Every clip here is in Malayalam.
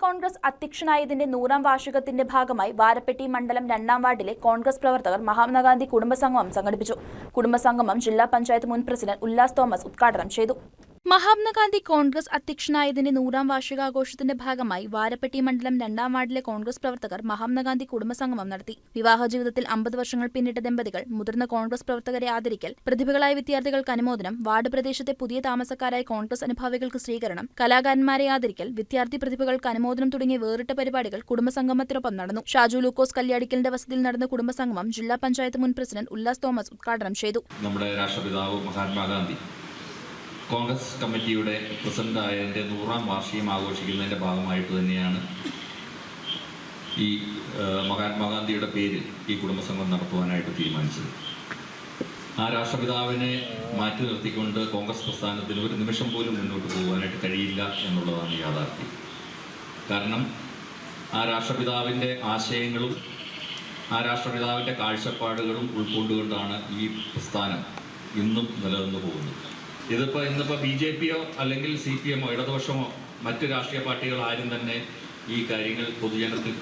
കോൺഗ്രസ് അധ്യക്ഷനായതിന്റെ 100ാം വാർഷികത്തിന്റെ ഭാഗമായി വാരപ്പെട്ടി മണ്ഡലം 2ാം വാർഡിലെ കോൺഗ്രസ് പ്രവർത്തകർ മഹാത്മാഗാന്ധി കുടുംബസംഗമം സംഘടിപ്പിച്ചു. കുടുംബസംഗമം ജില്ലാ പഞ്ചായത്ത് മുൻ പ്രസിഡന്റ് ഉല്ലാസ് തോമസ് ഉദ്ഘാടനം ചെയ്തു. മഹാത്മാഗാന്ധി കോൺഗ്രസ് അധ്യക്ഷനായതിന്റെ 100ാം വാർഷികാഘോഷത്തിന്റെ ഭാഗമായി വാരപ്പെട്ടി മണ്ഡലം 2ാം വാർഡിലെ കോൺഗ്രസ് പ്രവർത്തകർ മഹാത്മാഗാന്ധി കുടുംബസംഗമം നടത്തി. വിവാഹ ജീവിതത്തിൽ 50 വർഷങ്ങൾ പിന്നിട്ട ദമ്പതികൾ, മുതിർന്ന കോൺഗ്രസ് പ്രവർത്തകരെ ആദരിക്കൽ, പ്രതിഭകളായ വിദ്യാർത്ഥികൾക്ക് അനുമോദനം, വാർഡ് പ്രദേശത്തെ പുതിയ താമസക്കാരായ കോൺഗ്രസ് അനുഭാവികൾക്ക് സ്വീകരണം, കലാകാരന്മാരെ ആദരിക്കൽ, വിദ്യാർത്ഥി പ്രതിഭകൾക്ക് അനുമോദനം തുടങ്ങിയ വേറിട്ട പരിപാടികൾ കുടുംബസംഗമത്തിനൊപ്പം നടന്നു. ഷാജു ലൂക്കോസ് കല്യാടിക്കലിന്റെ വസതിയിൽ നടന്ന കുടുംബസംഗമം ജില്ലാ പഞ്ചായത്ത് മുൻ പ്രസിഡന്റ് ഉല്ലാസ് തോമസ് ഉദ്ഘാടനം ചെയ്തു. നമ്മുടെ രാഷ്ട്രപിതാവ് മഹാത്മാഗാന്ധി കോൺഗ്രസ് കമ്മിറ്റിയുടെ പ്രസിഡന്റായതിൻ്റെ 100ാം വാർഷികം ആഘോഷിക്കുന്നതിൻ്റെ ഭാഗമായിട്ട് തന്നെയാണ് ഈ മഹാത്മാഗാന്ധിയുടെ പേരിൽ ഈ കുടുംബസംഗമം നടത്തുവാനായിട്ട് തീരുമാനിച്ചത്. ആ രാഷ്ട്രപിതാവിനെ മാറ്റി നിർത്തിക്കൊണ്ട് കോൺഗ്രസ് പ്രസ്ഥാനത്തിന് ഒരു നിമിഷം പോലും മുന്നോട്ട് പോകുവാനായിട്ട് കഴിയില്ല എന്നുള്ളതാണ് യാഥാർത്ഥ്യം. കാരണം ആ രാഷ്ട്രപിതാവിൻ്റെ ആശയങ്ങളും ആ രാഷ്ട്രപിതാവിൻ്റെ കാഴ്ചപ്പാടുകളും ഉൾക്കൊണ്ടുകൊണ്ടാണ് ഈ പ്രസ്ഥാനം ഇന്നും നിലനിന്നു പോകുന്നത്. ഇന്നിപ്പോൾ BJPയോ അല്ലെങ്കിൽ CPMോ ഇടതുപക്ഷമോ മറ്റ് രാഷ്ട്രീയ പാർട്ടികൾ ആരും തന്നെ ഈ കാര്യങ്ങൾ പൊതുജനത്തിൽ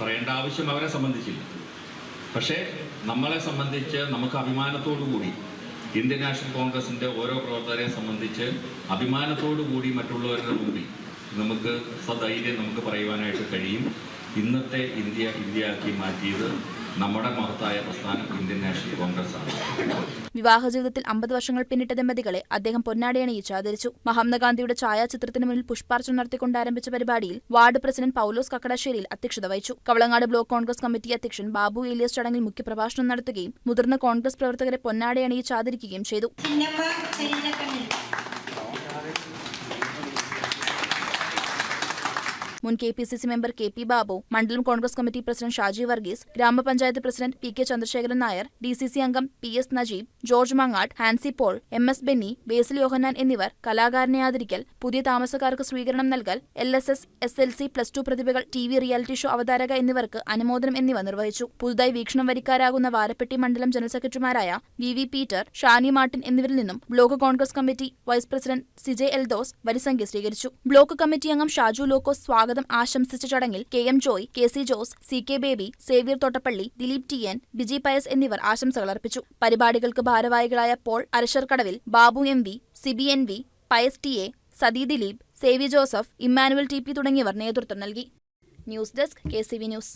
പറയേണ്ട ആവശ്യം അവരെ സംബന്ധിച്ചില്ല. പക്ഷേ നമ്മളെ സംബന്ധിച്ച് നമുക്ക് അഭിമാനത്തോടു കൂടി ഇന്ത്യൻ നാഷണൽ കോൺഗ്രസിൻ്റെ ഓരോ പ്രവർത്തകരെ സംബന്ധിച്ച് അഭിമാനത്തോടു കൂടി മറ്റുള്ളവരുടെ മുമ്പിൽ നമുക്ക് സധൈര്യം നമുക്ക് പറയുവാനായിട്ട് കഴിയും. ഇന്നത്തെ ഇന്ത്യയാക്കി മാറ്റിയത് നമ്മുടെ മഹത്തായ പ്രസ്ഥാനം ഇന്ത്യൻ നാഷണൽ കോൺഗ്രസ് ആണ്. വിവാഹ ജീവിതത്തിൽ 50 വർഷങ്ങൾ പിന്നിട്ട ദമ്പതികളെ അദ്ദേഹം പൊന്നാടയണിയിച്ച് ആദരിച്ചു. മഹാത്മാഗാന്ധിയുടെ ഛായാചിത്രത്തിന് മുന്നിൽ പുഷ്പാർച്ചന നടത്തിക്കൊണ്ട് ആരംഭിച്ച പരിപാടിയിൽ വാർഡ് പ്രസിഡന്റ് പൗലോസ് കക്കടശ്ശേരിയിൽ അധ്യക്ഷത വഹിച്ചു. കവളങ്ങാട് ബ്ലോക്ക് കോൺഗ്രസ് കമ്മിറ്റി അധ്യക്ഷൻ ബാബു ഏലിയസ് ചടങ്ങിൽ മുഖ്യപ്രഭാഷണം നടത്തുകയും മുതിർന്ന കോൺഗ്രസ് പ്രവർത്തകരെ പൊന്നാടയണിയിച്ച് ആദരിക്കുകയും ചെയ്തു. മുൻ KPCC മെമ്പർ KP ബാബു, മണ്ഡലം കോൺഗ്രസ് കമ്മിറ്റി പ്രസിഡന്റ് ഷാജി വർഗീസ്, ഗ്രാമപഞ്ചായത്ത് president PK Chandrasekharan Nair, DCC അംഗം PS നജീബ്, ജോർജ് മങ്ങാട്, ഹാൻസി Paul, MS Benny, Basil Yohannan എന്നിവർ കലാകാരനെ ആദരിക്കൽ, പുതിയ താമസക്കാർക്ക് സ്വീകരണം നൽകൽ, LSS, SLC, +2 പ്രതിഭകൾ, TV റിയാലിറ്റി ഷോ അവതാരക എന്നിവർക്ക് അനുമോദനം എന്നിവ നിർവഹിച്ചു. പുതുതായി വീക്ഷണം വരിക്കാരാകുന്ന വാരപ്പെട്ടി മണ്ഡലം ജനറൽ സെക്രട്ടറിമാരായ VV പീറ്റർ, ഷാനി മാർട്ടിൻ എന്നിവരിൽ നിന്നും block Congress committee vice president C J Eldhose വരിസംഖ്യ സ്വീകരിച്ചു. ബ്ലോക്ക് കമ്മിറ്റി അംഗം ഷാജു ലോക്കോസ് സ്വാഗതം ആശംസിച്ച ചടങ്ങിൽ KM Joy, KC Jose, CK Baby, Xavier Thottappally, Dileep TN, Biji Pius എന്നിവർ ആശംസകൾ അർപ്പിച്ചു. പരിപാടികൾക്ക് ഭാരവാഹികളായ പോൾ അരശർക്കടവിൽ, Babu MV, Sibi NV, Pius TA, Sathi Dileep, Sevi Joseph, Immanuel TP തുടങ്ങിയവർ നേതൃത്വം നൽകി. News desk KCV news.